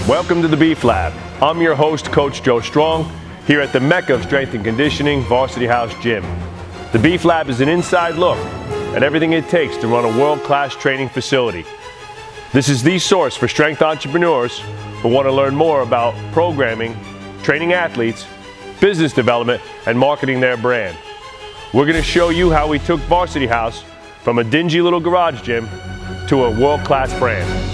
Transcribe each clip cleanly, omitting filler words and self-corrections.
Welcome to the Beef Lab. I'm your host, Coach Joe Strong, here at the Mecca of Strength and Conditioning, Varsity House Gym. The Beef Lab is an inside look at everything it takes to run a world-class training facility. This is the source for strength entrepreneurs who want to learn more about programming, training athletes, business development, and marketing their brand. We're going to show you how we took Varsity House from a dingy little garage gym to a world-class brand.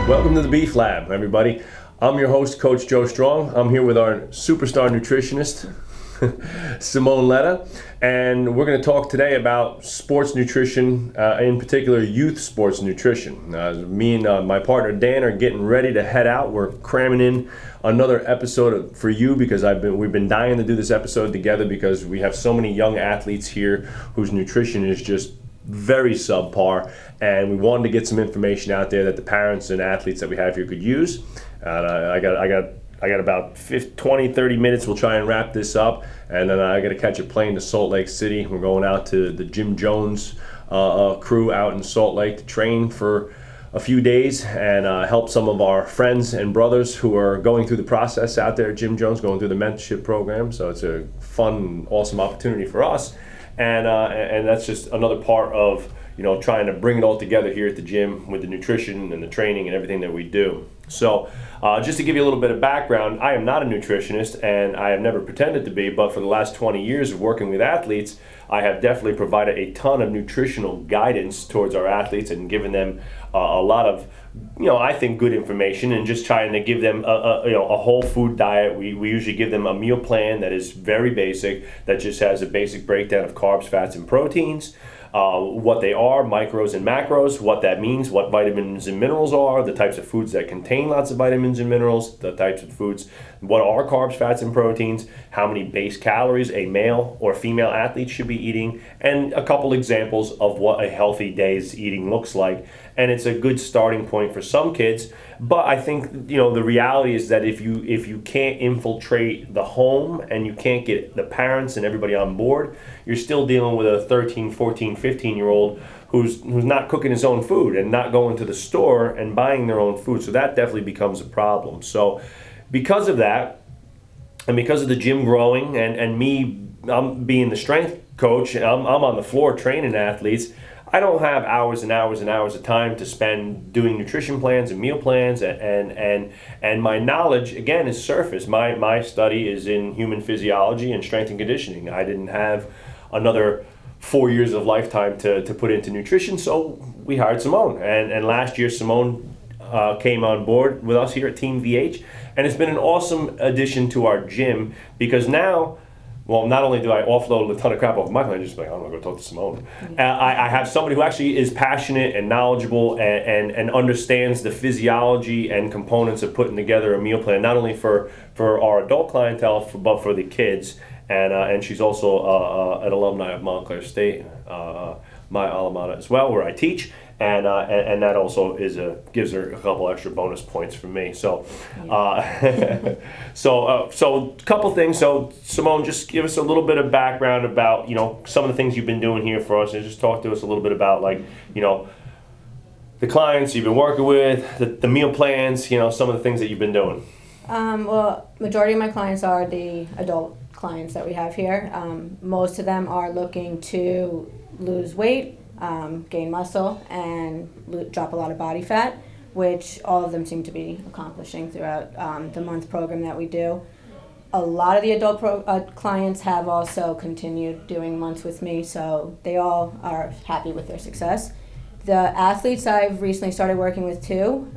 Welcome to the Beef Lab, everybody. I'm your host, Coach Joe Strong. I'm here with our superstar nutritionist, Simone Letta, and we're going to talk today about sports nutrition, in particular youth sports nutrition. Me and my partner Dan are getting ready to head out. We're cramming in another episode for you because we've been dying to do this episode together because we have so many young athletes here whose nutrition is just very subpar, and we wanted to get some information out there that the parents and athletes that we have here could use. I got about 20-30 minutes. We'll try and wrap this up, and then I got to catch a plane to Salt Lake City. We're going out to the Jim Jones crew out in Salt Lake to train for a few days and help some of our friends and brothers who are going through the process out there at Jim Jones, going through the mentorship program. So it's a fun, awesome opportunity for us. And that's just another part of, trying to bring it all together here at the gym with the nutrition and the training and everything that we do. So just to give you a little bit of background, I am not a nutritionist and I have never pretended to be, but for the last 20 years of working with athletes, I have definitely provided a ton of nutritional guidance towards our athletes and given them a lot of, I think good information, and just trying to give them a whole food diet. We usually give them a meal plan that is very basic, that just has a basic breakdown of carbs, fats, and proteins, what they are, micros and macros, what that means, what vitamins and minerals are, the types of foods that contain lots of vitamins and minerals, the types of foods, what are carbs, fats, and proteins, how many base calories a male or female athlete should be eating, and a couple examples of what a healthy day's eating looks like. And it's a good starting point for some kids, but I think the reality is that if you can't infiltrate the home and you can't get the parents and everybody on board, you're still dealing with a 13, 14, 15-year-old who's not cooking his own food and not going to the store and buying their own food. So that definitely becomes a problem. So because of that, and because of the gym growing and me, I'm being the strength coach, I'm on the floor training athletes, I don't have hours and hours and hours of time to spend doing nutrition plans and meal plans, and my knowledge, again, is surface. My study is in human physiology and strength and conditioning. I didn't have another 4 years of lifetime to put into nutrition, so we hired Simone. And last year, Simone came on board with us here at Team VH, and it's been an awesome addition to our gym because now, well, not only do I offload a ton of crap off my plate, I'm just like, I'm going to go talk to Simone. I have somebody who actually is passionate and knowledgeable and understands the physiology and components of putting together a meal plan, not only for our adult clientele, but for the kids. And she's also an alumni of Montclair State, my alma mater as well, where I teach. And that also gives her a couple extra bonus points from me. So, so a couple things. So Simone, just give us a little bit of background about some of the things you've been doing here for us, and just talk to us a little bit about the clients you've been working with, the meal plans, some of the things that you've been doing. Well, majority of my clients are the adult clients that we have here. Most of them are looking to lose weight, gain muscle, and drop a lot of body fat, which all of them seem to be accomplishing throughout the month program that we do. A lot of the adult clients have also continued doing months with me, so they all are happy with their success. The athletes I've recently started working with too,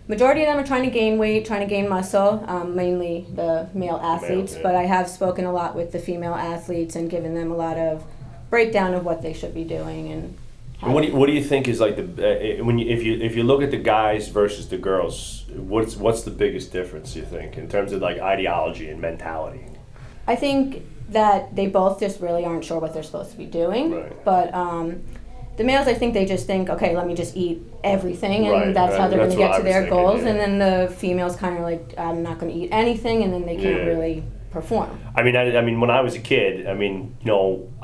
majority of them are trying to gain weight, trying to gain muscle, mainly the male athletes, but I have spoken a lot with the female athletes and given them a lot of breakdown of what they should be doing. And what do you think is like if you look at the guys versus the girls, what's the biggest difference you think in terms of like ideology and mentality? I think that they both just really aren't sure what they're supposed to be doing. Right. But the males, I think they just think, okay, let me just eat everything, and Right, that's right. how they're going to That's get what to I was their thinking, goals. yeah. And then the females kind of like, I'm not going to eat anything, and then they can't really perform. I mean, when I was a kid, I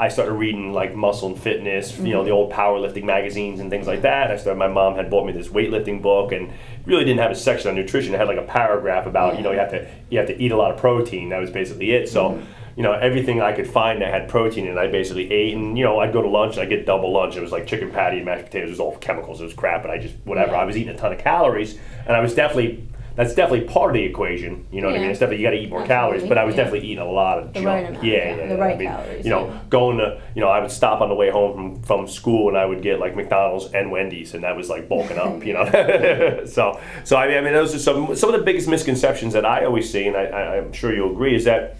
started reading like Muscle and Fitness, the old powerlifting magazines and things like that. My mom had bought me this weightlifting book, and really didn't have a section on nutrition. It had like a paragraph about, you have to eat a lot of protein. That was basically it. So, everything I could find that had protein in it, I basically ate. And, I'd go to lunch and I'd get double lunch. It was like chicken patty and mashed potatoes. It was all chemicals. It was crap. And I just, whatever. Yeah. I was eating a ton of calories, and that's definitely part of the equation. You know what I mean? It's definitely, you got to eat more calories, but I was definitely eating a lot of junk. Right amount, the right calories. Going to, I would stop on the way home from school and I would get like McDonald's and Wendy's, and that was like bulking up, So I mean, those are some of the biggest misconceptions that I always see, and I'm sure you'll agree, is that,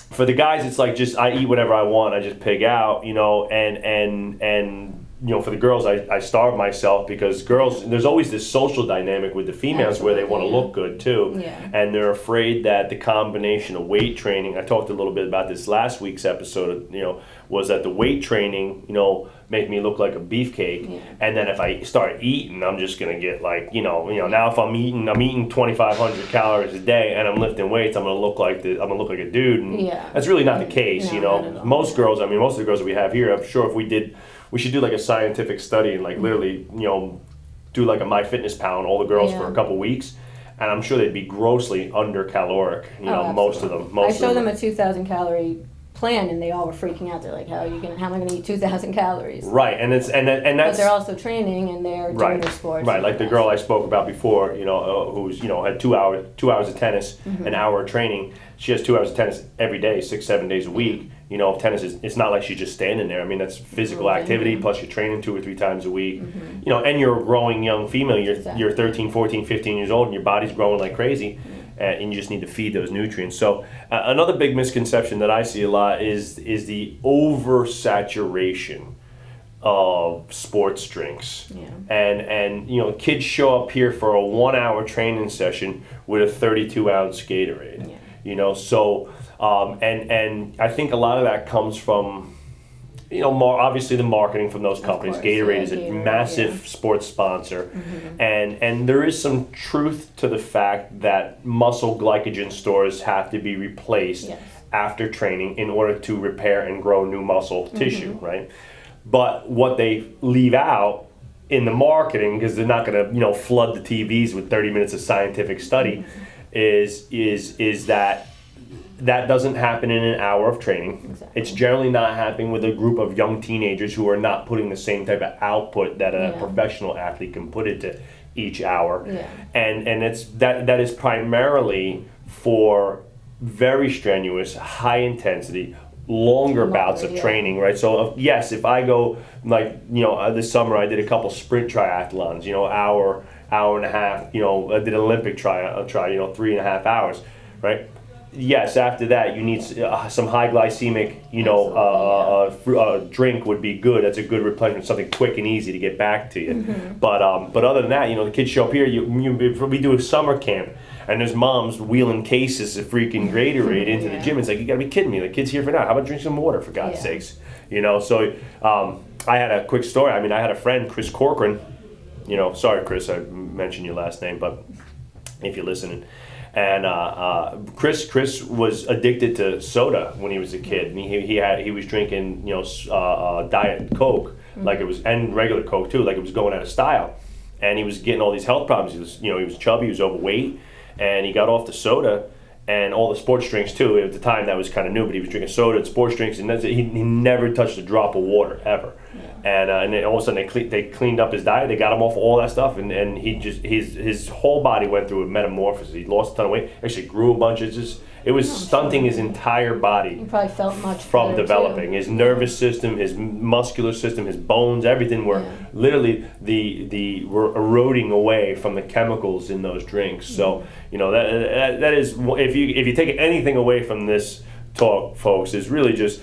for the guys, it's like just I eat whatever I want, I just pig out, and for the girls, I starve myself, because girls, there's always this social dynamic with the females where they want to look good too, and they're afraid that the combination of weight training, I talked a little bit about this last week's episode, was that the weight training, make me look like a beefcake, and then if I start eating, I'm just gonna get like, now if I'm eating 2,500 calories a day and I'm lifting weights, I'm gonna look like a dude, and that's really not the case, Most girls, most of the girls that we have here, I'm sure if we should do like a scientific study and like literally, do like a MyFitnessPal on all the girls for a couple weeks, and I'm sure they'd be grossly under-caloric. Most of them. I showed them a 2,000 calorie plan, and they all were freaking out. They're like, how am I going to eat 2,000 calories? Right, and that's. But they're also training, and they're doing their sports. Right, like the girl I spoke about before, who's had 2 hours of tennis, an hour of training. She has 2 hours of tennis every day, 6-7 days a week. Tennis it's not like she's just standing there. I mean, that's physical activity, plus you're training 2 or 3 times a week. And you're a growing young female. You're 13, 14, 15 years old, and your body's growing like crazy, and you just need to feed those nutrients. So another big misconception that I see a lot is the oversaturation of sports drinks. And kids show up here for a 1 hour training session with a 32-ounce Gatorade. And I think a lot of that comes from, more obviously the marketing from those companies. Gatorade is a massive sports sponsor, and there is some truth to the fact that muscle glycogen stores have to be replaced after training in order to repair and grow new muscle tissue, right? But what they leave out in the marketing, because they're not going to flood the TVs with 30 minutes of scientific study, is that doesn't happen in an hour of training. Exactly. It's generally not happening with a group of young teenagers who are not putting the same type of output that a professional athlete can put into each hour. And it's that is primarily for very strenuous, high intensity, longer bouts of training, right? So yes, if I go this summer I did a couple sprint triathlons, hour and a half, I did an Olympic try 3.5 hours, right? Yes, after that you need some high glycemic, drink would be good. That's a good replenishment, something quick and easy to get back to you. But other than that, the kids show up here. We do a summer camp, and there's moms wheeling cases of freaking Gatorade into the gym. It's like, you gotta be kidding me. The kid's here for now. How about drink some water, for God's sakes? So I had a quick story. I had a friend, Chris Corcoran. Sorry, Chris, I mentioned your last name, but if you're listening. And Chris was addicted to soda when he was a kid, and he was drinking Diet Coke like it was, and regular Coke too, like it was going out of style, and he was getting all these health problems. He was chubby, he was overweight, and he got off the soda and all the sports drinks too. At the time that was kind of new, but he was drinking soda and sports drinks, and he never touched a drop of water ever. And then all of a sudden they cleaned up his diet. They got him off all that stuff, and he just his whole body went through a metamorphosis. He lost a ton of weight. Actually grew a bunch. It was stunting his entire body. He probably felt much from developing too. His nervous system, his muscular system, his bones, everything were literally were eroding away from the chemicals in those drinks. So that is, if you take anything away from this talk, folks, is really just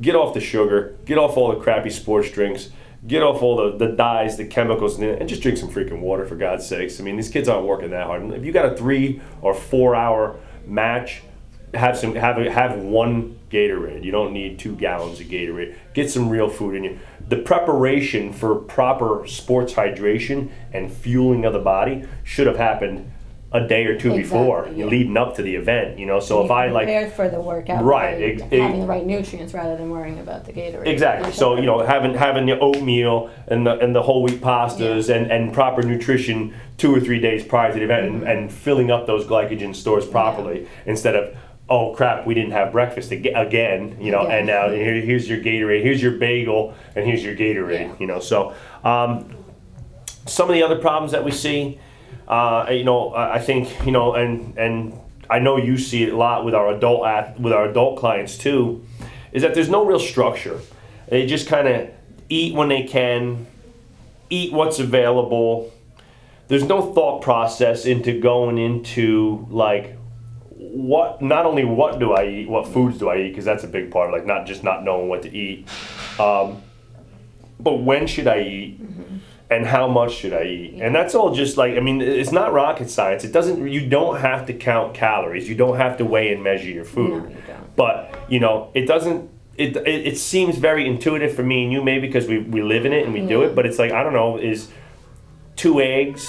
get off the sugar, get off all the crappy sports drinks, get off all the dyes, the chemicals, and just drink some freaking water, for God's sakes. These kids aren't working that hard. If you got a 3 or 4 hour match, have one Gatorade. You don't need 2 gallons of Gatorade. Get some real food in you. The preparation for proper sports hydration and fueling of the body should have happened a day or two before, leading up to the event. So if I prepared for the workout, right, having the right nutrients rather than worrying about the Gatorade. Exactly. So having the oatmeal and the whole wheat pastas and proper nutrition 2 or 3 days prior to the event, and filling up those glycogen stores properly instead of, oh crap, we didn't have breakfast again, and now here's your Gatorade, here's your bagel, and here's your Gatorade. So some of the other problems that we see. I think, and I know you see it a lot with our adult clients too, is that there's no real structure. They just kind of eat when they can, eat what's available. There's no thought process into going into like not only what do I eat, what foods do I eat, because that's a big part, like not knowing what to eat, but when should I eat? And how much should I eat? And that's all just it's not rocket science. You don't have to count calories. You don't have to weigh and measure your food. No, you don't. But, it doesn't, it seems very intuitive for me and you, maybe because we live in it and we do it, but it's like, I don't know, is 2 eggs,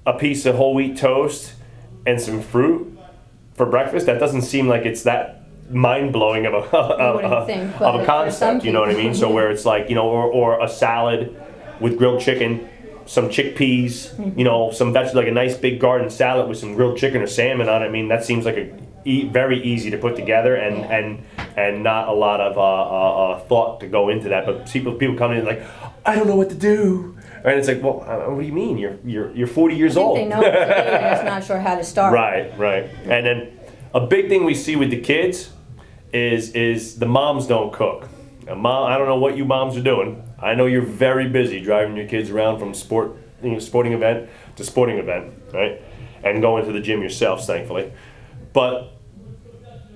a piece of whole wheat toast, and some fruit for breakfast? That doesn't seem like it's that mind-blowing of a concept, you know what I mean? So where it's like, or a salad with grilled chicken, some chickpeas, some vegetables, like a nice big garden salad with some grilled chicken or salmon on it. I mean, that seems like very easy to put together and not a lot of thought to go into that. But people come in like, I don't know what to do. And it's like, well, what do you mean? You're 40 years old. They know what to do, they're just not sure how to start. Right. And then a big thing we see with the kids is the moms don't cook. I don't know what you moms are doing. I know you're very busy driving your kids around from sporting event to sporting event, right? And going to the gym yourselves, thankfully. But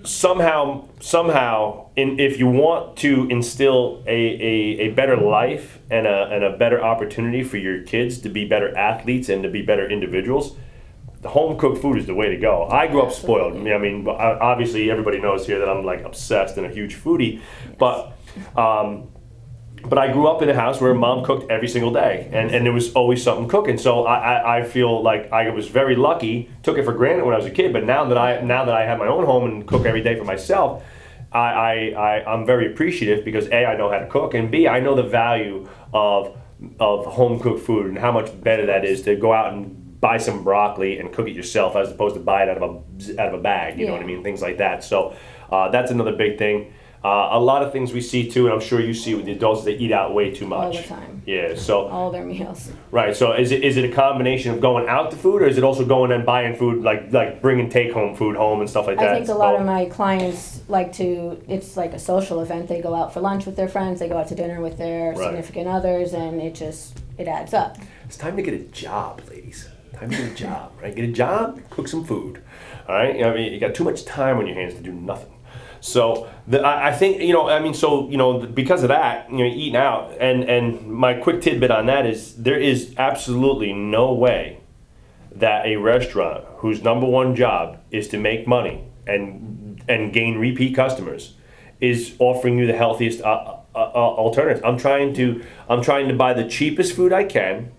somehow, if you want to instill a better life and a better opportunity for your kids to be better athletes and to be better individuals, the home cooked food is the way to go. I grew up spoiled. I mean, obviously everybody knows here that I'm like obsessed and a huge foodie, but I grew up in a house where mom cooked every single day, and there was always something cooking. So I feel like I was very lucky, took it for granted when I was a kid, but now that I have my own home and cook every day for myself, I'm very appreciative because A, I know how to cook, and B, I know the value of home cooked food and how much better that is to go out and buy some broccoli and cook it yourself as opposed to buy it out of a bag, you know what I mean, things like that. So that's another big thing. A lot of things we see too, and I'm sure you see with the adults, they eat out way too much. All the time. Yeah, so all their meals. Right. So is it a combination of going out to food, or is it also going and buying food, like bringing take home food home and stuff like that? I think a lot of my clients it's like a social event. They go out for lunch with their friends. They go out to dinner with their significant others, and it adds up. It's time to get a job, ladies. Time to get a job, right? Get a job, cook some food. All right. I mean, you got too much time on your hands to do nothing. So I think, because of that, eating out, and my quick tidbit on that is there is absolutely no way that a restaurant whose number one job is to make money and gain repeat customers is offering you the healthiest alternatives. I'm trying to buy the cheapest food I can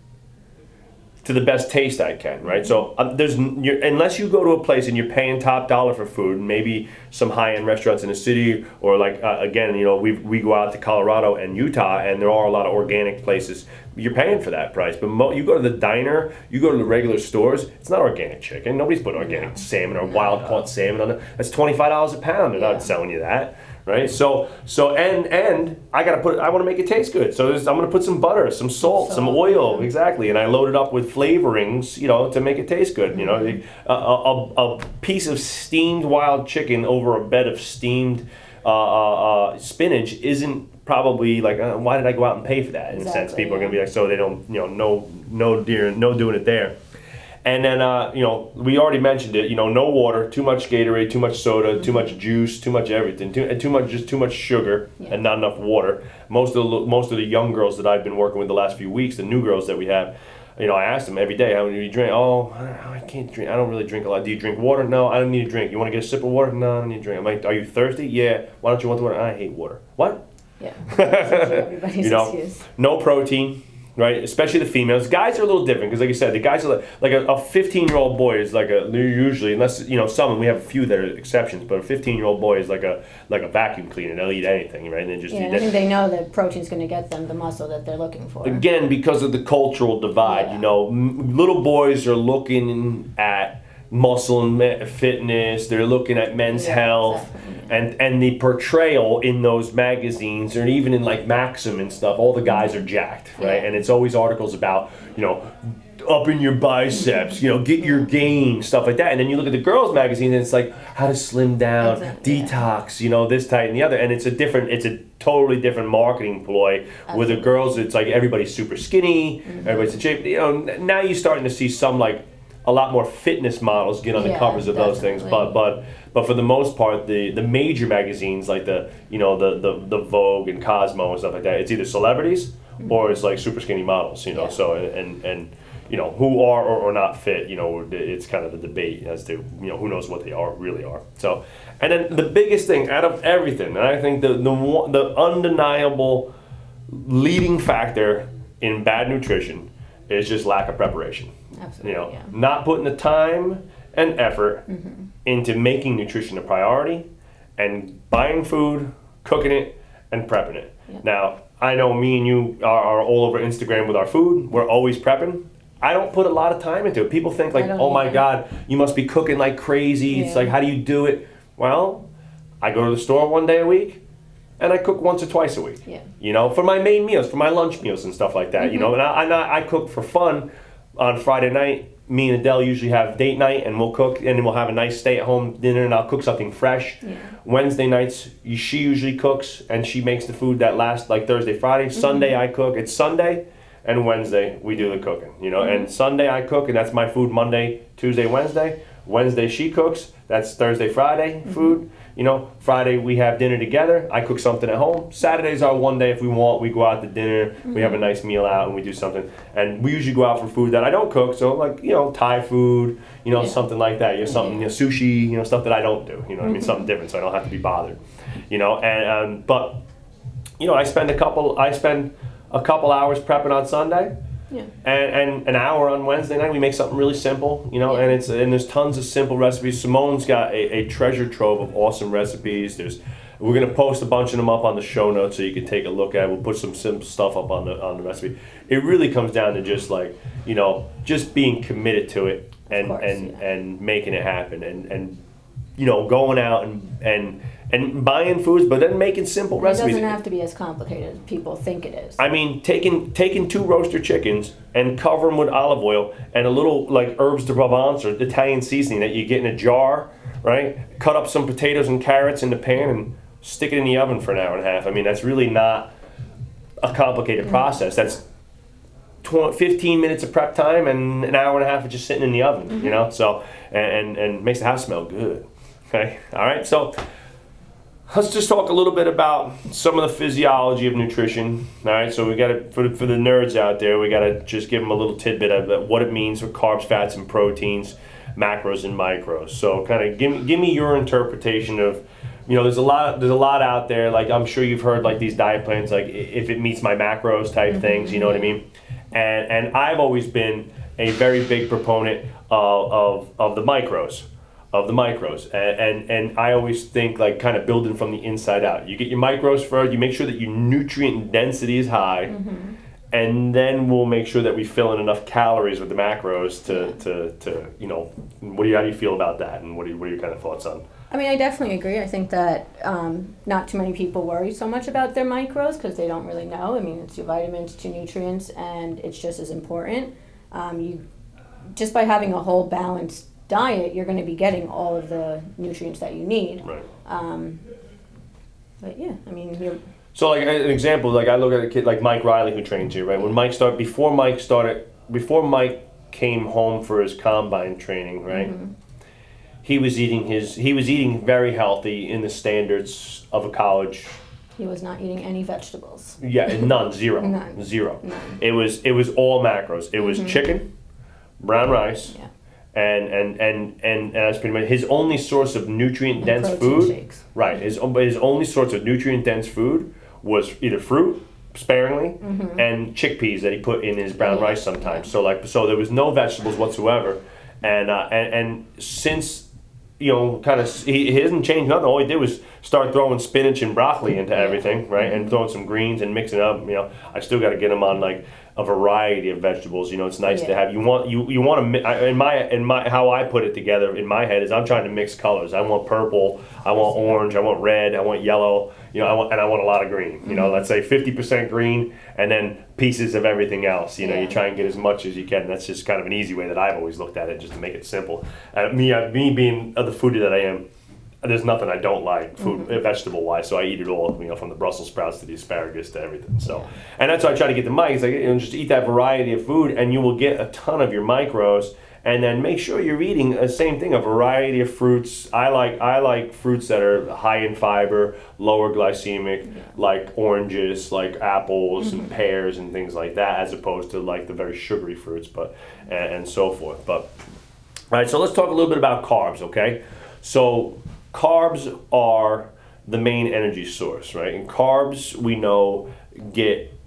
to the best taste I can, right? So unless you go to a place and you're paying top dollar for food, maybe some high-end restaurants in the city, or we go out to Colorado and Utah, and there are a lot of organic places. You're paying for that price, but you go to the diner, you go to the regular stores, it's not organic chicken. Nobody's putting organic salmon or wild-caught salmon on it. That's $25 a pound. They're not selling you that. Right, so and I want to make it taste good. So I'm gonna put some butter, some salt, some oil, exactly, and I load it up with flavorings, to make it taste good. A piece of steamed wild chicken over a bed of steamed spinach isn't probably like, why did I go out and pay for that? In a sense, people are gonna be like, so they don't, no doing it there. And then, we already mentioned it, no water, too much Gatorade, too much soda, too much juice, too much everything, too much sugar, and not enough water. Most of the young girls that I've been working with the last few weeks, the new girls that we have, I asked him every day, how do you drink? Oh, I can't drink. I don't really drink a lot. Do you drink water? No, I don't need a drink. You want to get a sip of water? No, I don't need a drink. I'm like, are you thirsty? Yeah. Why don't you want the water? I hate water. What? Yeah. Everybody's excuse. No protein, right? Especially the females. Guys are a little different because, like you said, the guys are like a 15-year-old boy is like usually, unless some, and we have a few that are exceptions, but a 15-year-old boy is like a vacuum cleaner. They'll eat anything, right? And then just I think they know that protein's going to get them the muscle that they're looking for. Again, because of the cultural divide, little boys are looking at muscle and fitness. They're looking at men's health. Exactly. And the portrayal in those magazines, or even in like Maxim and stuff, all the guys are jacked, right? And it's always articles about, up in your biceps, get your gain, stuff like that. And then you look at the girls' magazine, and it's like how to slim down, detox, this, that, and the other. And it's a totally different marketing ploy. Absolutely. With the girls, it's like everybody's super skinny, everybody's in shape. Now you're starting to see some like a lot more fitness models get on the covers of those things, but for the most part, the major magazines like the Vogue and Cosmo and stuff like that, it's either celebrities or it's like super skinny models, So and who are or not fit, it's kind of the debate as to who knows what they really are. So, and then the biggest thing out of everything, and I think the undeniable leading factor in bad nutrition is just lack of preparation. Absolutely. Not putting the time and effort into making nutrition a priority and buying food, cooking it, and prepping it. Yeah. Now, I know me and you are all over Instagram with our food. We're always prepping. I don't put a lot of time into it. People think like, oh my God, you must be cooking like crazy. Yeah. It's like, how do you do it? Well, I go to the store one day a week and I cook once or twice a week. Yeah. For my main meals, for my lunch meals and stuff like that. And I cook for fun. On Friday night, me and Adele usually have date night, and we'll cook, and then we'll have a nice stay-at-home dinner, and I'll cook something fresh. Yeah. Wednesday nights, she usually cooks, and she makes the food that lasts like Thursday, Friday. Sunday, I cook. It's Sunday and Wednesday we do the cooking, And Sunday I cook, and that's my food Monday, Tuesday, Wednesday. Wednesday she cooks. That's Thursday, Friday food. Friday we have dinner together. I cook something at home. Saturday's our one day if we want. We go out to dinner. We have a nice meal out and we do something. And we usually go out for food that I don't cook. So like, Thai food, something like that. Something, sushi, stuff that I don't do. Something different so I don't have to be bothered. But I spend a couple hours prepping on Sunday. Yeah. And an hour on Wednesday night we make something really simple, and there's tons of simple recipes. Simone's got a treasure trove of awesome recipes. We're gonna post a bunch of them up on the show notes so you can take a look at it. We'll put some simple stuff up on the recipe. It really comes down to just like, just being committed to it and making it happen and going out and buying foods, but then making simple recipes. It doesn't have to be as complicated as people think it is. I mean, taking 2 roaster chickens and cover them with olive oil and a little like herbs de Provence or Italian seasoning that you get in a jar, right? Cut up some potatoes and carrots in the pan and stick it in the oven for an hour and a half. I mean, that's really not a complicated process. That's 15 minutes of prep time and an hour and a half of just sitting in the oven, So, and makes the house smell good. Okay, all right, so let's just talk a little bit about some of the physiology of nutrition. All right, so we got to, for the nerds out there, we got to just give them a little tidbit of what it means for carbs, fats, and proteins, macros and micros. So kind of give me your interpretation of, there's a lot out there. Like I'm sure you've heard like these diet plans, like if it meets my macros type things. You know what I mean? And I've always been a very big proponent of the macros. And I always think like kind of building from the inside out. You get your micros first, you make sure that your nutrient density is high, and then we'll make sure that we fill in enough calories with the macros to how do you feel about that, and what are your kind of thoughts on? I mean, I definitely agree. I think that not too many people worry so much about their micros because they don't really know. I mean, it's your vitamins, it's your nutrients, and it's just as important. Just by having a whole balanced diet, you're going to be getting all of the nutrients that you need. Right. But yeah, I mean, so like an example, like I look at a kid like Mike Riley who trains here, right? When before Mike came home for his combine training, right? He was eating very healthy in the standards of a college He was not eating any vegetables. Yeah, none, zero, None. zero. None. It was all macros. It was chicken, brown rice, Yeah. and that's pretty much his only source of nutrient dense protein food. shakes. Right. His only source of nutrient dense food was either fruit, sparingly, and chickpeas that he put in his brown rice sometimes. So there was no vegetables whatsoever, and since kind of he hasn't changed nothing. All he did was start throwing spinach and broccoli into everything, right, and throwing some greens and mixing it up. I still got to get him on like a variety of vegetables. It's nice to have. You want to in my how I put it together in my head is I'm trying to mix colors. I want purple, I want orange, I want red, I want yellow. I want a lot of green. Let's say 50% green, and then pieces of everything else. You try and get as much as you can. That's just kind of an easy way that I've always looked at it, just to make it simple. Me being the foodie that I am, there's nothing I don't like vegetable wise. So I eat it all. From the Brussels sprouts to the asparagus to everything. So, and that's why I try to get the Mike. It's like just eat that variety of food, and you will get a ton of your macros. And then make sure you're eating the same thing, a variety of fruits. I like fruits that are high in fiber, lower glycemic, like oranges, like apples and pears and things like that, as opposed to like the very sugary fruits, and so forth. But all right, so let's talk a little bit about carbs, okay? So carbs are the main energy source, right? And carbs, we know,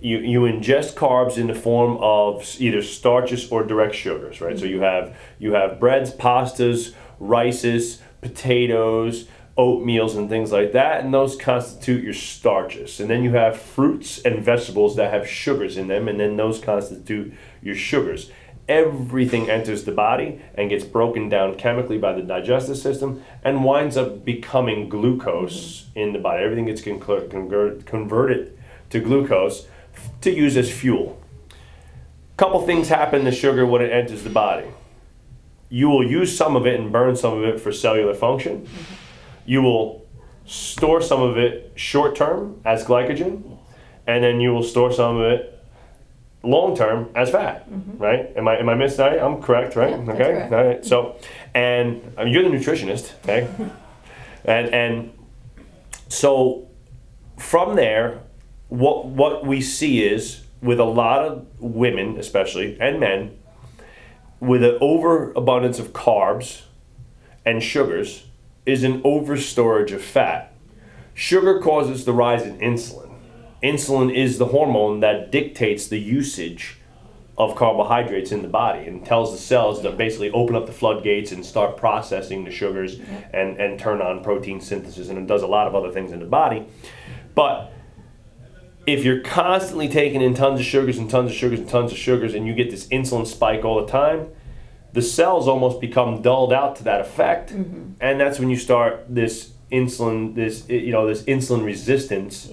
you ingest carbs in the form of either starches or direct sugars, right? So you have breads, pastas, rices, potatoes, oatmeals, and things like that, and those constitute your starches. And then you have fruits and vegetables that have sugars in them, and then those constitute your sugars. Everything enters the body and gets broken down chemically by the digestive system and winds up becoming glucose in the body. Everything gets converted to glucose to use as fuel. Couple things happen to sugar when it enters the body. You will use some of it and burn some of it for cellular function. You will store some of it short term as glycogen, and then you will store some of it long term as fat, right? Am I missing that? I'm correct, right? Yeah, okay, that's correct. all right. So, and you're the nutritionist, okay? and so from there, what we see is with a lot of women, especially, and men, with an overabundance of carbs and sugars, is an overstorage of fat. Sugar causes the rise in insulin. Insulin is the hormone that dictates the usage of carbohydrates in the body and tells the cells to basically open up the floodgates and start processing the sugars and turn on protein synthesis, and it does a lot of other things in the body. But if you're constantly taking in tons of sugars and tons of sugars and tons of sugars, and you get this insulin spike all the time, the cells almost become dulled out to that effect, and that's when you start this insulin resistance,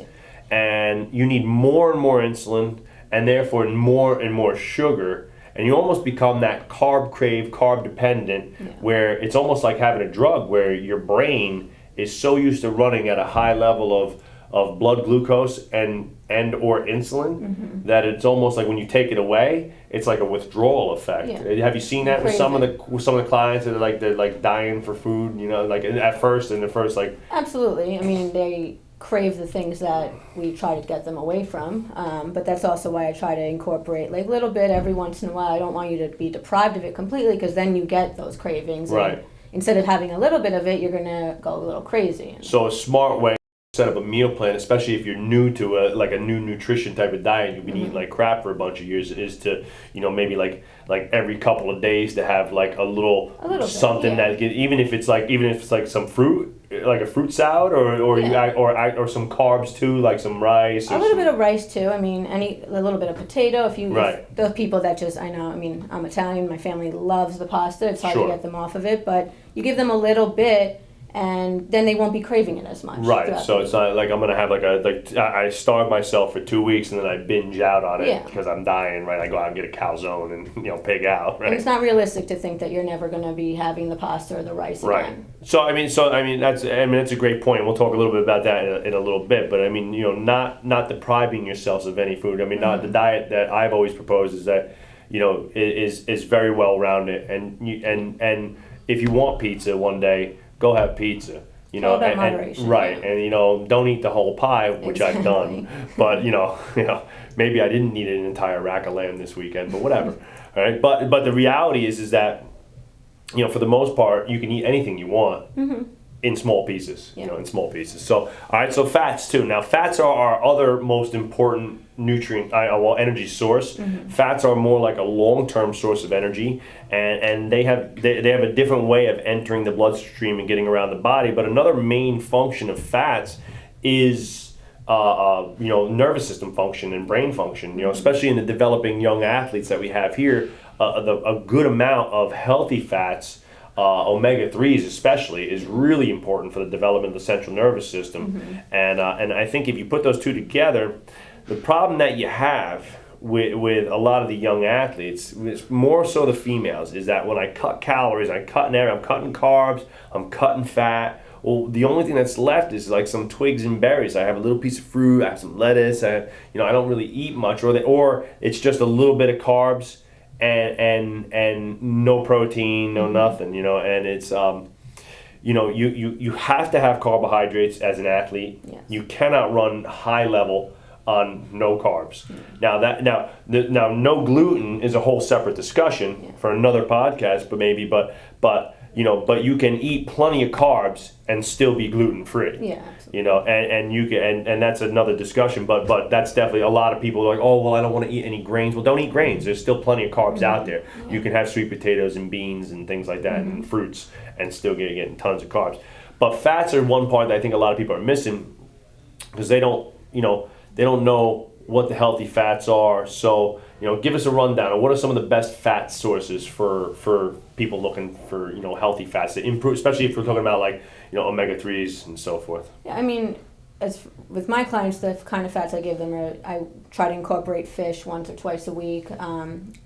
and you need more and more insulin, and therefore more and more sugar, and you almost become that carb crave, carb dependent, where it's almost like having a drug where your brain is so used to running at a high level of blood glucose and or insulin that it's almost like when you take it away, it's like a withdrawal effect. Have you seen that with some of the clients that are they're like dying for food, like at first like Absolutely. I mean, they crave the things that we try to get them away from, but that's also why I try to incorporate like a little bit every once in a while. I don't want you to be deprived of it completely, because then you get those cravings, right? And instead of having a little bit of it, you're gonna go a little crazy. So a smart way to set up a meal plan, especially if you're new to a new nutrition type of diet, you've been eating like crap for a bunch of years, is to maybe like every couple of days to have like a little something that even if it's like some fruit, like a fruit salad, or some carbs too, like some rice. A little bit of rice too. I mean, a little bit of potato. If those people that just, I know, I mean, I'm Italian. My family loves the pasta. It's hard to get them off of it, but you give them a little bit, and then they won't be craving it as much. Right. So it's not like I'm gonna have I starve myself for 2 weeks and then I binge out on it because I'm dying. Right. I go out and get a calzone and pig out. Right. And it's not realistic to think that you're never gonna be having the pasta or the rice again. Right. So I mean that's a great point. We'll talk a little bit about that in a little bit. But I mean, not depriving yourselves of any food. I mean, not the diet that I've always proposed is that is very well rounded, and if you want pizza one day, go have pizza. You all know, about and, moderation, right, yeah. and don't eat the whole pie, which I've done. But maybe I didn't eat an entire rack of lamb this weekend, but whatever. All right, but the reality is that for the most part, you can eat anything you want in small pieces. Yeah. In small pieces. So, all right, so fats too. Now, fats are our other most important nutrient, energy source. Fats are more like a long-term source of energy, and they have a different way of entering the bloodstream and getting around the body. But another main function of fats is nervous system function and brain function. Especially in the developing young athletes that we have here, a good amount of healthy fats, omega-3s especially, is really important for the development of the central nervous system. And I think if you put those two together, the problem that you have with a lot of the young athletes, it's more so the females, is that when I cut calories, I'm cutting carbs, I'm cutting fat. Well, the only thing that's left is like some twigs and berries. I have a little piece of fruit, I have some lettuce, I don't really eat much, or it's just a little bit of carbs and no protein, no nothing, and it's you have to have carbohydrates as an athlete. Yes. You cannot run high level on no carbs. Now no gluten is a whole separate discussion for another podcast, but you can eat plenty of carbs and still be gluten free. Yeah, absolutely. And you can, and that's another discussion. But that's definitely, a lot of people are like, oh well, I don't want to eat any grains. Well, don't eat grains. There's still plenty of carbs out there. Yeah. You can have sweet potatoes and beans and things like that, and fruits, and still getting tons of carbs. But fats are one part that I think a lot of people are missing, because they don't know what the healthy fats are. So give us a rundown of what are some of the best fat sources for people looking for healthy fats to improve, especially if we're talking about like omega-3s and so forth. Yeah, I mean, as with my clients, the kind of fats I give them are, I try to incorporate fish once or twice a week.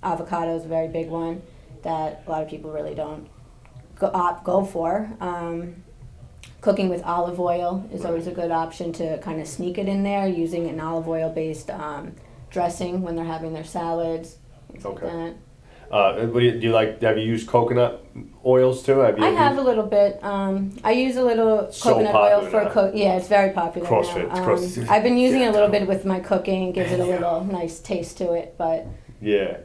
Avocado is a very big one that a lot of people really don't go for. Cooking with olive oil is always a good option to kind of sneak it in there, using an olive oil based dressing when they're having their salads, things like that. Do you like? Have you used coconut oils too? I have a little bit. I use a little coconut oil for yeah, it's very popular now. I've been using it a little bit with my cooking. Gives it a little nice taste to it, but yeah.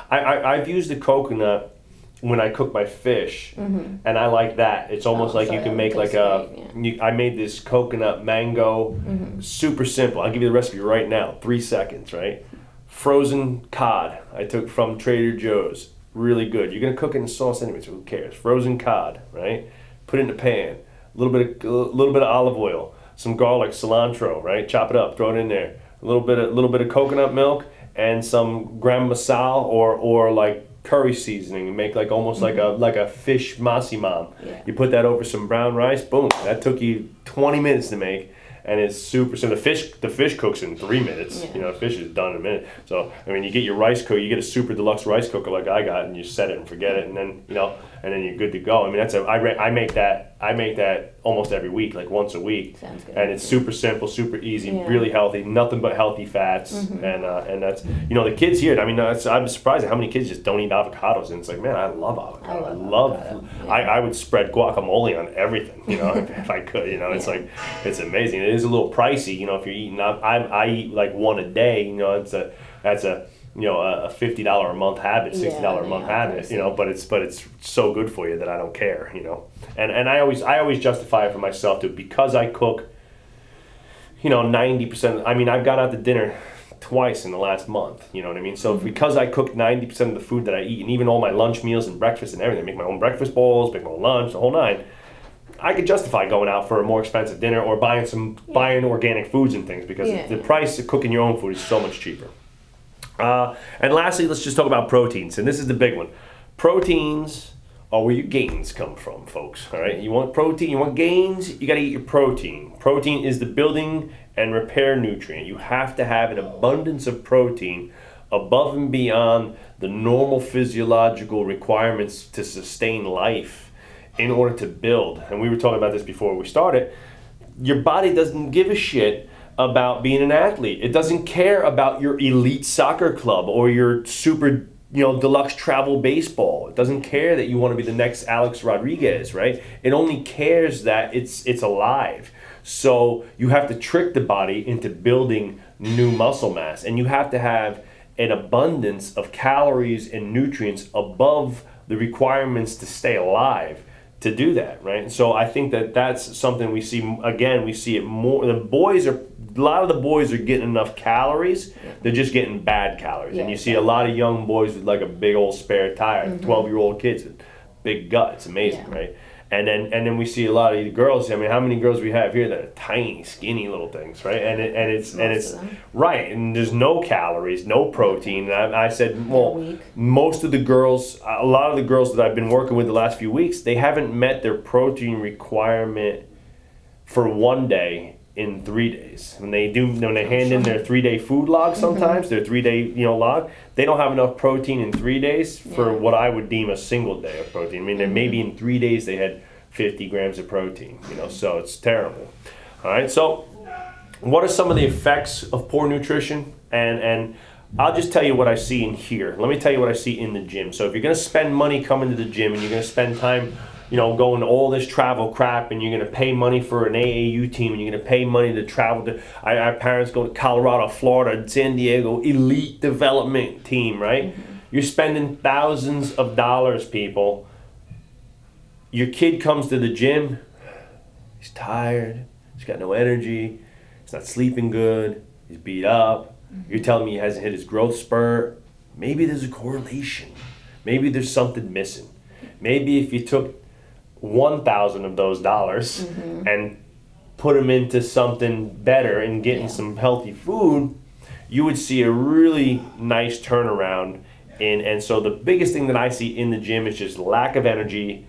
I've used the coconut when I cook my fish, and I like that. It's almost like you can make like I made this coconut mango, super simple. I'll give you the recipe right now. 3 seconds, right? Frozen cod I took from Trader Joe's, really good. You're gonna cook it in sauce anyway, so who cares? Frozen cod, right? Put it in a pan. A little bit of olive oil, some garlic, cilantro, right? Chop it up, throw it in there. A little bit of coconut milk and some garam masala or like curry seasoning, and make like almost like a fish masimam. Yeah. You put that over some brown rice. Boom! That took you 20 minutes to make. And it's super simple. The fish cooks in 3 minutes. Yeah. Fish is done in a minute. So you get your rice cooker, you get a super deluxe rice cooker like I got, and you set it and forget it, and then and then you're good to go. I make that almost every week, like once a week. Sounds good. And it's super simple, super easy, Yeah. really healthy, nothing but healthy fats, and that's the kids here. I'm surprised at how many kids just don't eat avocados, and it's like, man, I love avocado. I love avocado. Yeah. I would spread guacamole on everything, if I could. It's like, it's amazing. It is a little pricey, if you're eating. I eat like one a day. That's a $50 a month habit, $60 a month habit. But it's so good for you that I don't care. And I always justify it for myself too, because I cook. 90%. I've gone out to dinner twice in the last month. You know what I mean? So because I cook 90% of the food that I eat, and even all my lunch meals and breakfast and everything, make my own breakfast bowls, make my own lunch, the whole nine. I could justify going out for a more expensive dinner or buying organic foods and things, because the price of cooking your own food is so much cheaper. And lastly, let's just talk about proteins, and this is the big one. Proteins are where your gains come from, folks. All right, you want protein, you want gains, you got to eat your protein. Protein is the building and repair nutrient. You have to have an abundance of protein above and beyond the normal physiological requirements to sustain life in order to build. And we were talking about this before we started. Your body doesn't give a shit about being an athlete. It doesn't care about your elite soccer club or your super deluxe travel baseball. It doesn't care that you want to be the next Alex Rodriguez, right? It only cares that it's alive. So you have to trick the body into building new muscle mass, and you have to have an abundance of calories and nutrients above the requirements to stay alive to do that, right? So I think that that's something we see. Again, we see it more. A lot of the boys are getting enough calories. They're just getting bad calories, and you see a lot of young boys with like a big old spare tire, 12-year-old kids with big gut. It's amazing, right? And then we see a lot of the girls. I mean, how many girls we have here that are tiny, skinny little things, right? And it's right. And there's no calories, no protein. And I said, well, most of the girls, a lot of the girls that I've been working with the last few weeks, they haven't met their protein requirement for one day in 3 days. When they hand in their 3-day food log, sometimes their 3-day log, they don't have enough protein in 3 days for what I would deem a single day of protein. I mean, maybe in 3 days they had 50 grams of protein. So it's terrible. All right. So, what are some of the effects of poor nutrition? And I'll just tell you what I see in here. Let me tell you what I see in the gym. So if you're going to spend money coming to the gym and you're going to spend time going to all this travel crap, and you're going to pay money for an AAU team, and you're going to pay money to travel to, our parents go to Colorado, Florida, San Diego, elite development team, right? You're spending thousands of dollars, people. Your kid comes to the gym, he's tired, he's got no energy, he's not sleeping good, he's beat up. You're telling me he hasn't hit his growth spurt. Maybe there's a correlation. Maybe there's something missing. Maybe if you took 1,000 of those dollars and put them into something better and getting some healthy food, you would see a really nice turnaround. And so the biggest thing that I see in the gym is just lack of energy,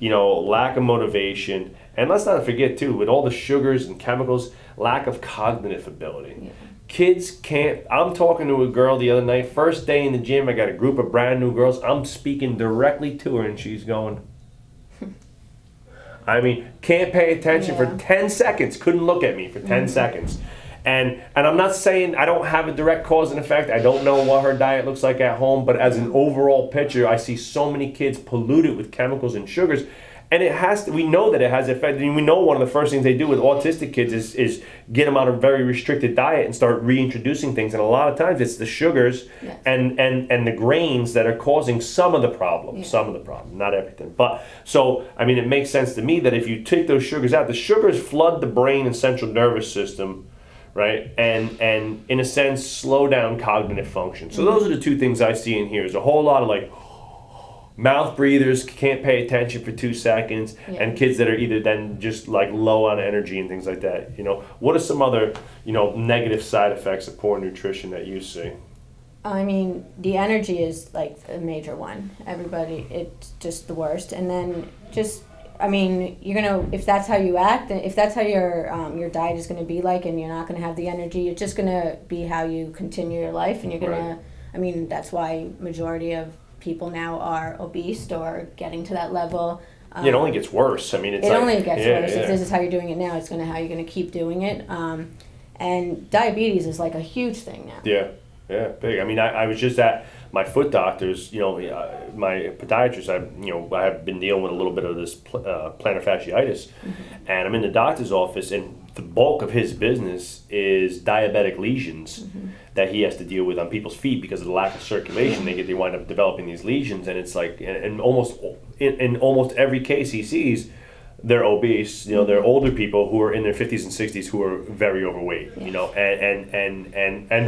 lack of motivation. And let's not forget too, with all the sugars and chemicals, lack of cognitive ability. Kids can't. I'm talking to a girl the other night, first day in the gym, I got a group of brand new girls. I'm speaking directly to her and she's going, I mean, can't pay attention for 10 seconds. Couldn't look at me for 10 seconds. And I'm not saying I don't have a direct cause and effect. I don't know what her diet looks like at home. But as an overall picture, I see so many kids polluted with chemicals and sugars. And it has to, we know that it has an effect. And we know one of the first things they do with autistic kids is get them on a very restricted diet and start reintroducing things. And a lot of times it's the sugars and the grains that are causing some of the problem. Some of the problem, not everything. But so, I mean, it makes sense to me that if you take those sugars out, the sugars flood the brain and central nervous system, right? And in a sense, slow down cognitive function. So those are the two things I see in here. There's a whole lot of like, mouth breathers, can't pay attention for 2 seconds, and kids that are either then just like low on energy and things like that. What are some other negative side effects of poor nutrition that you see? I mean, the energy is like a major one. Everybody, it's just the worst. And then just, I mean, if that's how you act, if that's how your diet is gonna be like, and you're not gonna have the energy, it's just gonna be how you continue your life, and you're gonna. I mean, that's why majority of people now are obese or getting to that level. It only gets worse. I mean, it only gets worse. If this is how you're doing it now, it's how you're going to keep doing it. And diabetes is like a huge thing now. Yeah, big. I mean, I was just at my foot doctor's, my podiatrist. I have been dealing with a little bit of this plantar fasciitis, and I'm in the doctor's office, and the bulk of his business is diabetic lesions that he has to deal with on people's feet because of the lack of circulation. They wind up developing these lesions, and it's like, and almost in almost every case he sees, they're obese. They're older people who are in their 50s and 60s who are very overweight. And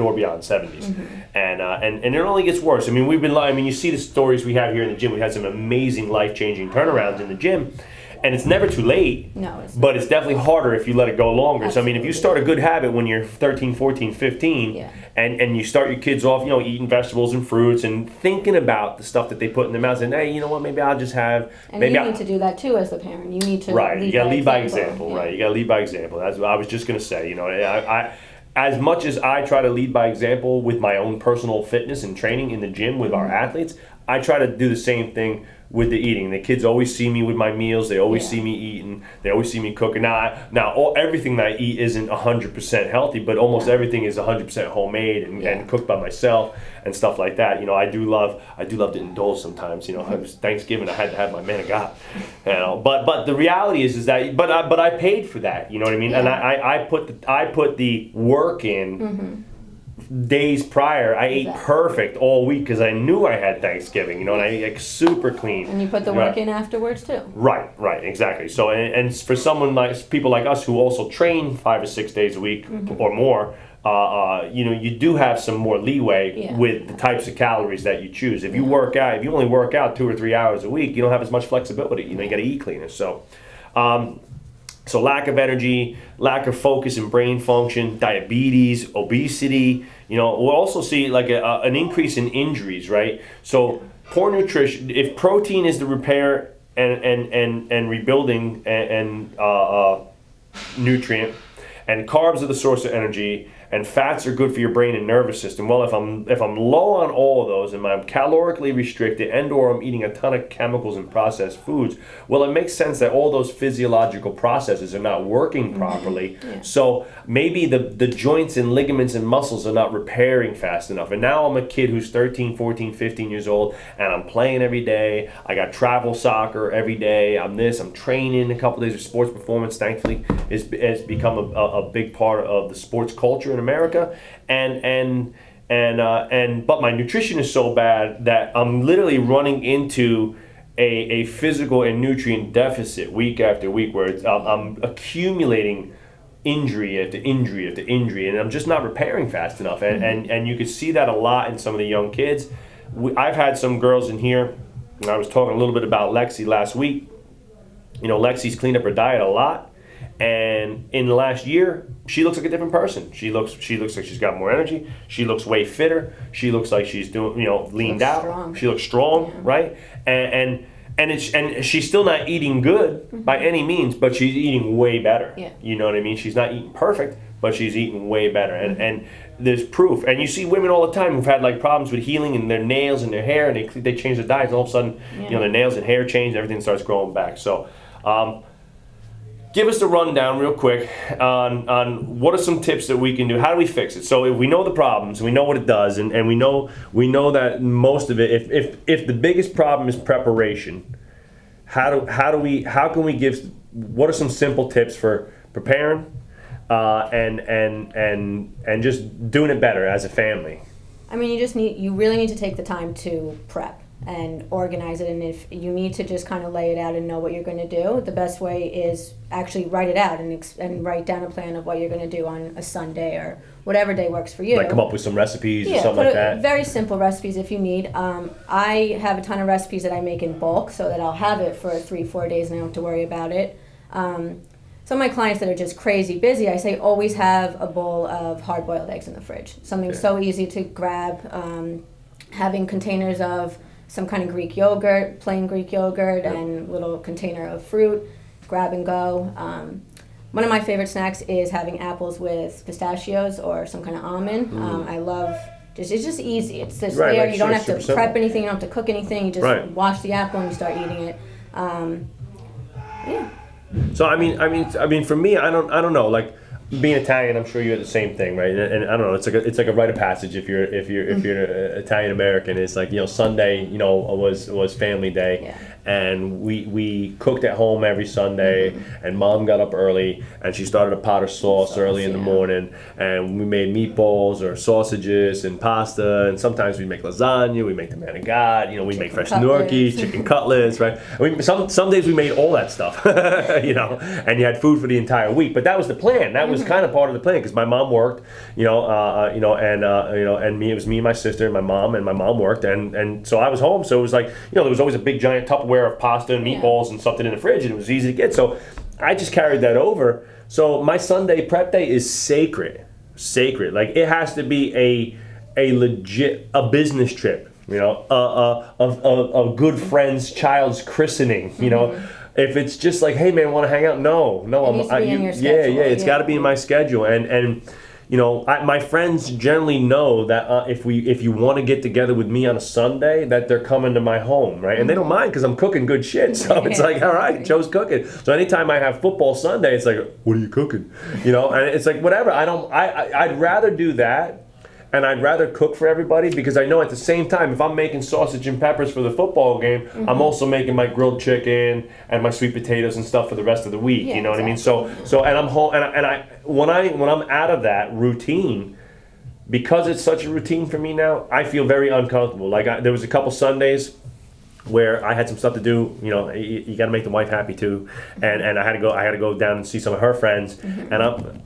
or beyond 70s, and it only gets worse. I mean, you see the stories we have here in the gym. We had some amazing life-changing turnarounds in the gym. And it's never too late, but it's definitely harder if you let it go longer. Absolutely. So, I mean, if you start a good habit when you're 13, 14, 15, and you start your kids off, eating vegetables and fruits and thinking about the stuff that they put in their mouths, and, hey, you know what, maybe I'll just have... And you need to do that, too, as the parent. You need to you got to lead by example, right? You got to lead by example. That's what I was just going to say. I as much as I try to lead by example with my own personal fitness and training in the gym with our athletes, I try to do the same thing with the eating. The kids always see me with my meals. They always see me eating. They always see me cooking. Now, everything that I eat isn't 100% healthy, but almost everything is 100% homemade and cooked by myself and stuff like that. You know, I do love to indulge sometimes. You know, it was Thanksgiving, I had to have my man of God. You know, but the reality is that but I paid for that. You know what I mean? And I put the work in. Days prior, I ate perfect all week because I knew I had Thanksgiving, you know, and I ate super clean. And you put the work in afterwards too. Right, exactly. So, and for someone like people like us who also train 5 or 6 days a week or more, you know, you do have some more leeway with the types of calories that you choose. If you work out, if you only work out 2 or 3 hours a week, you don't have as much flexibility. You know, you got to eat cleaner. So lack of energy, lack of focus and brain function, diabetes, obesity. You know, we'll also see like an increase in injuries, right? So poor nutrition. If protein is the repair and rebuilding and nutrient, and carbs are the source of energy, and fats are good for your brain and nervous system. Well, if I'm low on all of those and I'm calorically restricted and/or I'm eating a ton of chemicals and processed foods, well, it makes sense that all those physiological processes are not working properly. So maybe the joints and ligaments and muscles are not repairing fast enough. And now I'm a kid who's 13, 14, 15 years old, and I'm playing every day. I got travel soccer every day. I'm training a couple days of sports performance. Thankfully, has become a big part of the sports culture in America, but my nutrition is so bad that I'm literally running into a physical and nutrient deficit week after week, where I'm accumulating injury after injury after injury, and I'm just not repairing fast enough. And you can see that a lot in some of the young kids. I've had some girls in here, and I was talking a little bit about Lexi last week. You know, Lexi's cleaned up her diet a lot. And in the last year, she looks like a different person. She looks like she's got more energy. She looks way fitter. She looks like she's doing, you know, leaned out. Strong. She looks strong, right? And she's still not eating good by any means, but she's eating way better. Yeah. You know what I mean? She's not eating perfect, but she's eating way better. And there's proof. And you see women all the time who've had like problems with healing in their nails and their hair, and they change their diets, and all of a sudden, you know, their nails and hair change, and everything starts growing back. So. Give us a rundown real quick on what are some tips that we can do. How do we fix it? So if we know the problems, we know what it does, and we know that most of it. If the biggest problem is preparation, how can we give? What are some simple tips for preparing and just doing it better as a family? I mean, you really need to take the time to prep and organize it, and if you need to just kind of lay it out and know what you're going to do, the best way is actually write it out and write down a plan of what you're going to do on a Sunday or whatever day works for you. Like come up with some recipes or something like that. Very simple recipes if you need. I have a ton of recipes that I make in bulk so that I'll have it for 3-4 days and I don't have to worry about it. Some of my clients that are just crazy busy, I say always have a bowl of hard-boiled eggs in the fridge. Something so easy to grab. Having containers of some kind of Greek yogurt, plain Greek yogurt, and little container of fruit, grab and go. One of my favorite snacks is having apples with pistachios or some kind of almond. I love, it's just easy. It's just there. Like you don't have to prep anything, you don't have to cook anything. You just wash the apple and you start eating it. So I mean, for me, I don't know. Like being Italian, I'm sure you had the same thing, right? And I don't know. It's like a rite of passage if you're Italian American. It's like, you know, Sunday, you know, was family day, and we cooked at home every Sunday, and Mom got up early and she started a pot of sauce early in the morning, and we made meatballs or sausages and pasta, and sometimes we make lasagna, we make the man of God, you know, we make fresh gnocchi, chicken cutlets, right? I mean, some days we made all that stuff, you know, and you had food for the entire week. But that was the plan. That was kind of part of the plan because my mom worked, and me, it was me and my sister and my mom worked, and so I was home. So it was like, you know, there was always a big giant Tupperware of pasta and meatballs and something in the fridge, and it was easy to get. So I just carried that over. So my Sunday prep day is sacred. Like it has to be a legit business trip, you know, a good friend's child's christening, you know. If it's just like, hey man, want to hang out? No, it needs to be in your schedule. It's got to be in my schedule, and my friends generally know that if you want to get together with me on a Sunday, that they're coming to my home, right? And they don't mind because I'm cooking good shit. So it's like, all right, Joe's cooking. So anytime I have football Sunday, it's like, what are you cooking? And it's like, whatever. I'd rather do that. And I'd rather cook for everybody because I know at the same time, if I'm making sausage and peppers for the football game, I'm also making my grilled chicken and my sweet potatoes and stuff for the rest of the week. You know what I mean? So and I'm home, and when I'm out of that routine, because it's such a routine for me now, I feel very uncomfortable. Like there was a couple Sundays where I had some stuff to do. You got to make the wife happy too, and I had to go down and see some of her friends, and I'm.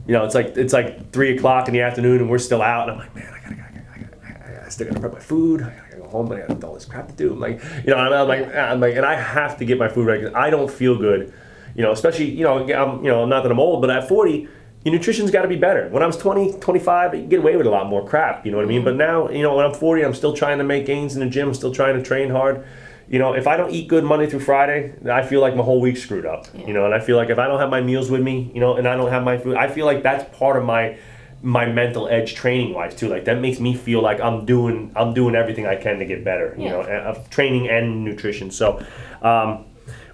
It's like 3 o'clock in the afternoon and we're still out, and I'm like, man, I still gotta prep my food. I gotta go home, but I got all this crap to do. I'm like, I'm like, and I have to get my food right because I don't feel good. Especially, not that I'm old, but at 40, your nutrition's got to be better. When I was 20, 25, you get away with a lot more crap. You know what I mean? But now, when I'm 40, I'm still trying to make gains in the gym. I'm still trying to train hard. If I don't eat good Monday through Friday, I feel like my whole week's screwed up. And I feel like if I don't have my meals with me, and I don't have my food, I feel like that's part of my mental edge training wise too. Like that makes me feel like I'm doing everything I can to get better. Of training and nutrition. So,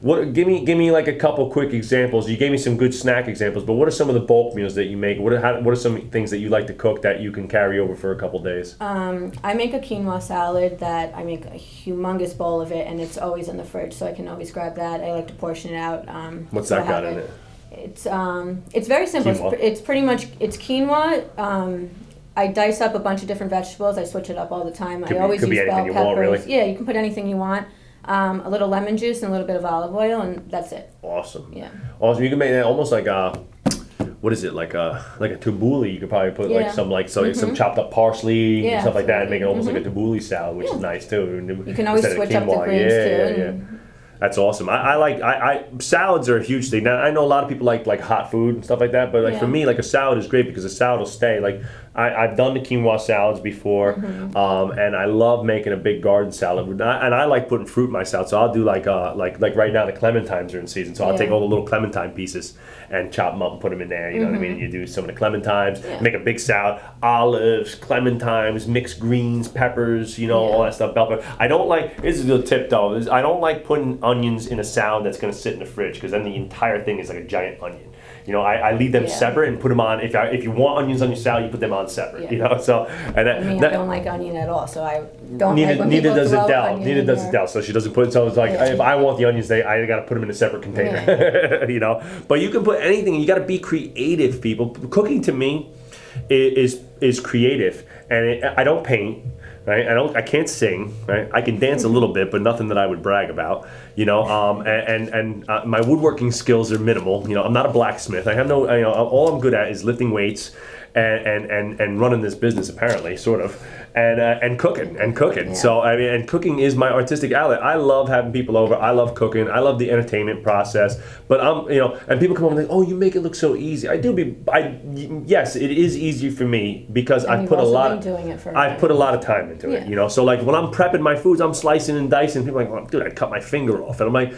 give me like a couple quick examples. You gave me some good snack examples, but what are some of the bulk meals that you make? What are some things that you like to cook that you can carry over for a couple days? I make a quinoa salad that I make a humongous bowl of it, and it's always in the fridge, so I can always grab that. I like to portion it out. What's that got in it? It's very simple. Quinoa. It's pretty much quinoa. I dice up a bunch of different vegetables. I switch it up all the time. I always use bell peppers. Want, really? Yeah, you can put anything you want. A little lemon juice and a little bit of olive oil, and that's it. Awesome. Yeah. Awesome. You can make that almost like what is it, like a tabbouleh? You could probably put some chopped up parsley and stuff like that, and make it almost like a tabbouleh salad, which is nice too. You can always switch up the greens too. Yeah. That's awesome. I like salads are a huge thing. Now I know a lot of people like hot food and stuff like that, but for me, like a salad is great because a salad will stay. Like I've done the quinoa salads before, and I love making a big garden salad. And I like putting fruit in my salad. So I'll do like right now the clementines are in season, so I'll take all the little clementine pieces and chop them up and put them in there. You know what I mean? You do some of the clementines, make a big salad, olives, clementines, mixed greens, peppers, all that stuff. Bell pepper. I don't like. This is the tip though. I don't like putting onions in a salad that's going to sit in the fridge because then the entire thing is like a giant onion. I leave them separate and put them on. If you want onions on your salad, you put them on separate. So and I don't like onion at all, so I don't. Neither does Adele. Neither does Adele. So she doesn't put. So it's like if I want the onions, I got to put them in a separate container. But you can put anything. You got to be creative, people. Cooking to me is creative, and I don't paint. Right, I can't sing. Right, I can dance a little bit, but nothing that I would brag about. And my woodworking skills are minimal. I'm not a blacksmith. I have no. All I'm good at is lifting weights and running this business, apparently, sort of, and cooking. Yeah. So and cooking is my artistic outlet. I love having people over. I love cooking. I love the entertainment process. But and people come over and think, oh, you make it look so easy. Yes, it is easy for me because I put a lot of time into it. So like when I'm prepping my foods, I'm slicing and dicing. People are like, well, dude, I cut my finger off, and I'm like,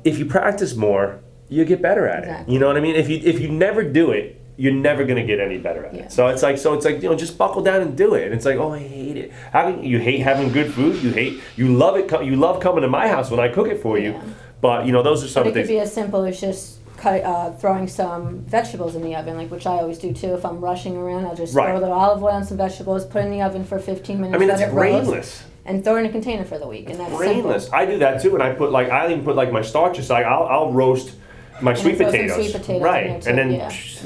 if you practice more, you get better at it. You know what I mean? If you never do it, you're never gonna get any better at it. So it's like just buckle down and do it. And it's like, oh, I hate it. How can you hate having good food? You love it. You love coming to my house when I cook it for you. But those are some things. It could be as simple as just throwing some vegetables in the oven, which I always do too. If I'm rushing around, I'll just throw a little olive oil and some vegetables, put in the oven for 15 minutes. I mean, that's brainless. And throw in a container for the week, and that's brainless. Simple. I do that too, and I even put my starches. I'll roast my sweet potatoes, right? And then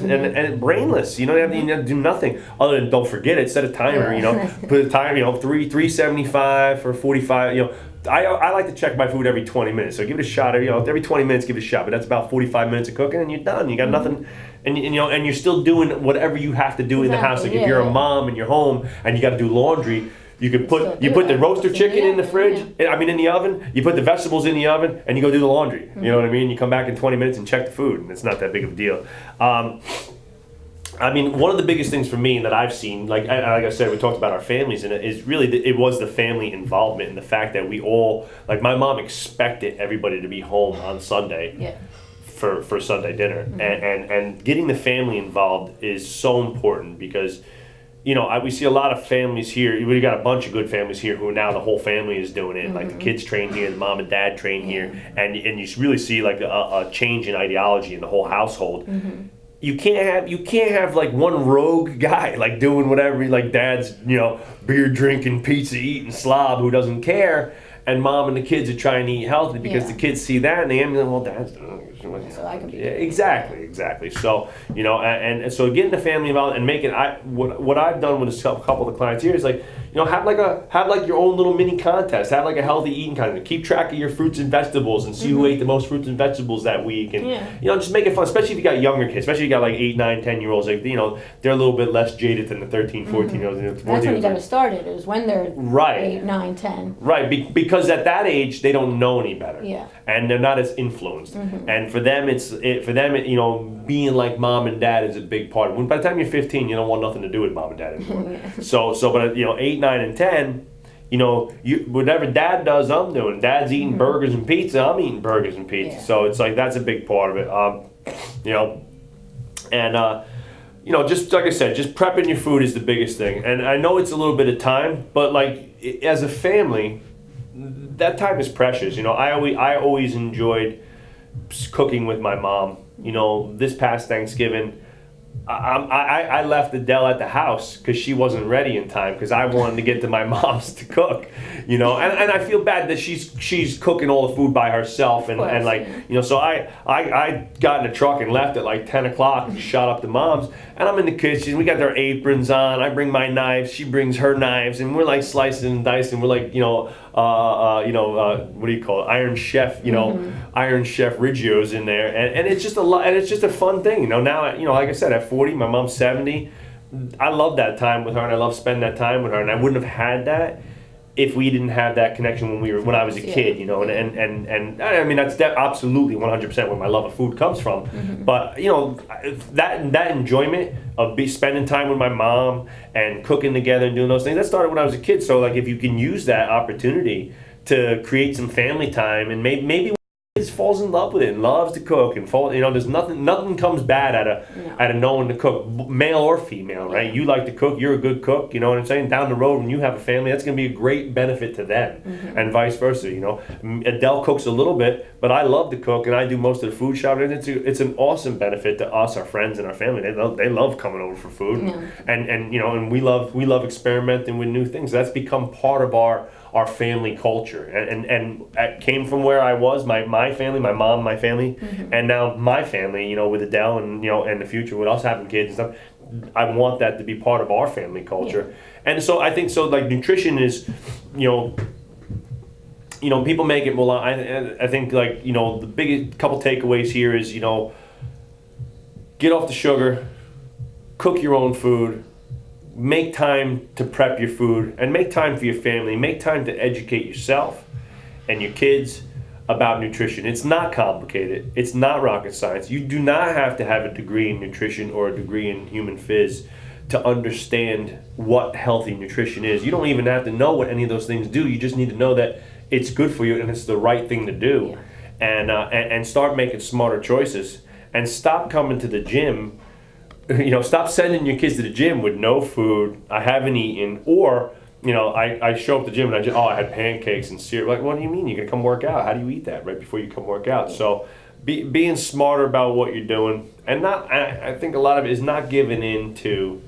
and brainless. You don't have to do nothing other than don't forget it. Set a timer. Put a timer. 375 for 45. I like to check my food every 20 minutes. So give it a shot. Every 20 minutes, give it a shot. But that's about 45 minutes of cooking, and you're done. You got nothing, and you're still doing whatever you have to do in the house. Like if you're a mom and you're home and you got to do laundry. You can put the roaster chicken in the fridge. In the oven. You put the vegetables in the oven, and you go do the laundry. You know what I mean? You come back in 20 minutes and check the food, and it's not that big of a deal. One of the biggest things for me that I've seen, like I said, we talked about our families, and is really it was the family involvement and the fact that we all, like my mom expected everybody to be home on Sunday. for Sunday dinner. And getting the family involved is so important because, you know, we see a lot of families here. We got a bunch of good families here who now the whole family is doing it. Like the kids train here, the mom and dad train here, and you really see like a change in ideology in the whole household. You can't have like one rogue guy like doing whatever, like dad's, you know, beer drinking, pizza eating slob who doesn't care, and mom and the kids are trying to eat healthy because the kids see that and they emulate, well, dad's doing it. So I can be Exactly. So, you know, and so getting the family involved and making, what I've done with a couple of the clients here is like, you know, have like your own little mini contest, have like a healthy eating contest, keep track of your fruits and vegetables and see who ate the most fruits and vegetables that week, and you know, just make it fun, especially if you got younger kids, especially if you got like 8, 9, 10-year-olds, like, you know, they're a little bit less jaded than the 13, 14-year-olds. That's when you got to start it, is when they're 8, 9, 10. Right, because at that age they don't know any better. Yeah. And they're not as influenced. And for them, you know, being like mom and dad is a big part of it. By the time you're 15, you don't want nothing to do with mom and dad anymore. But you know, 8, 9, and 10, you know, whatever dad does, I'm doing. Dad's eating burgers and pizza, I'm eating burgers and pizza. Yeah. So it's like that's a big part of it. You know, and you know, just like I said, just prepping your food is the biggest thing. And I know it's a little bit of time, but like as a family, that time is precious. You know, I always enjoyed cooking with my mom. You know, this past Thanksgiving, I left Adele at the house because she wasn't ready in time because I wanted to get to my mom's to cook. You know, and I feel bad that she's cooking all the food by herself and like, you know, so I got in the truck and left at like 10 o'clock and shot up to mom's, and I'm in the kitchen. We got their aprons on. I bring my knives. She brings her knives, and we're like slicing and dicing. We're like, you know, what do you call it? Iron Chef, you know, Iron Chef Riggio's in there, and it's just a lot, and it's just a fun thing. You know, now, you know, like I said, at 40, my mom's 70. I love that time with her, and I love spending that time with her, and I wouldn't have had that if we didn't have that connection when I was a kid, you know, and I mean that's absolutely 100% where my love of food comes from. But you know, that enjoyment of spending time with my mom and cooking together and doing those things, that started when I was a kid. So like if you can use that opportunity to create some family time, and maybe just falls in love with it and loves to cook and you know, there's nothing comes bad out of knowing to cook, male or female, right? You like to cook, you're a good cook, you know what I'm saying? Down the road when you have a family, that's going to be a great benefit to them, and vice versa. You know, Adele cooks a little bit, but I love to cook and I do most of the food shopping. It's an awesome benefit to us, our friends and our family. They love coming over for food, and you know, and we love experimenting with new things. That's become part of our family culture, and it came from where I was, my family, my mom, my family, and now my family, you know, with Adele, and you know, in the future with us having kids and stuff. I want that to be part of our family culture, and so I think so. Like nutrition is, you know, people make it. Well, I think like, you know, the biggest couple takeaways here is, you know, get off the sugar, cook your own food. Make time to prep your food, and make time for your family. Make time to educate yourself and your kids about nutrition. It's not complicated. It's not rocket science. You do not have to have a degree in nutrition or a degree in human phys to understand what healthy nutrition is. You don't even have to know what any of those things do. You just need to know that it's good for you and it's the right thing to do. And start making smarter choices, and stop coming to the gym. You know, stop sending your kids to the gym with no food, I haven't eaten, or, you know, I show up to the gym and I had pancakes and cereal. Like, what do you mean? You're going to come work out. How do you eat that right before you come work out? So being smarter about what you're doing, and I think a lot of it is not giving in to,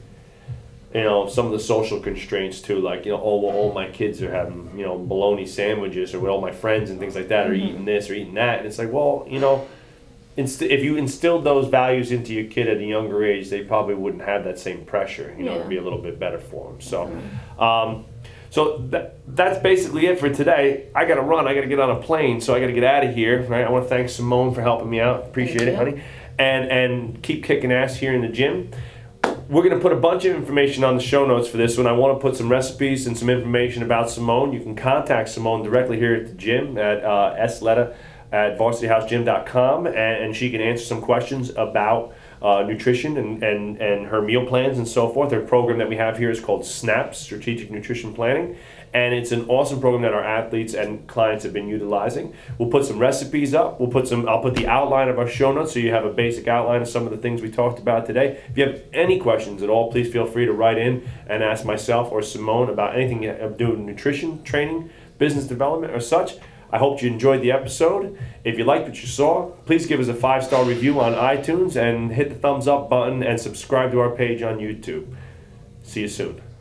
you know, some of the social constraints too. Like, you know, all my kids are having, you know, bologna sandwiches, or with all my friends and things like that are eating this or eating that. And it's like, well, you know, if you instilled those values into your kid at a younger age, they probably wouldn't have that same pressure. You know, it'd be a little bit better for them. So, so that's basically it for today. I got to run. I got to get on a plane, so I got to get out of here. Right? I want to thank Simone for helping me out. Appreciate it, honey. And keep kicking ass here in the gym. We're going to put a bunch of information on the show notes for this one. I want to put some recipes and some information about Simone. You can contact Simone directly here at the gym at sletta at varsityhousegym.com, and she can answer some questions about nutrition and her meal plans and so forth. Her program that we have here is called SNAP, Strategic Nutrition Planning. And it's an awesome program that our athletes and clients have been utilizing. We'll put some recipes up. I'll put the outline of our show notes so you have a basic outline of some of the things we talked about today. If you have any questions at all, please feel free to write in and ask myself or Simone about anything you do with nutrition, training, business development, or such. I hope you enjoyed the episode. If you liked what you saw, please give us a 5-star review on iTunes and hit the thumbs up button and subscribe to our page on YouTube. See you soon.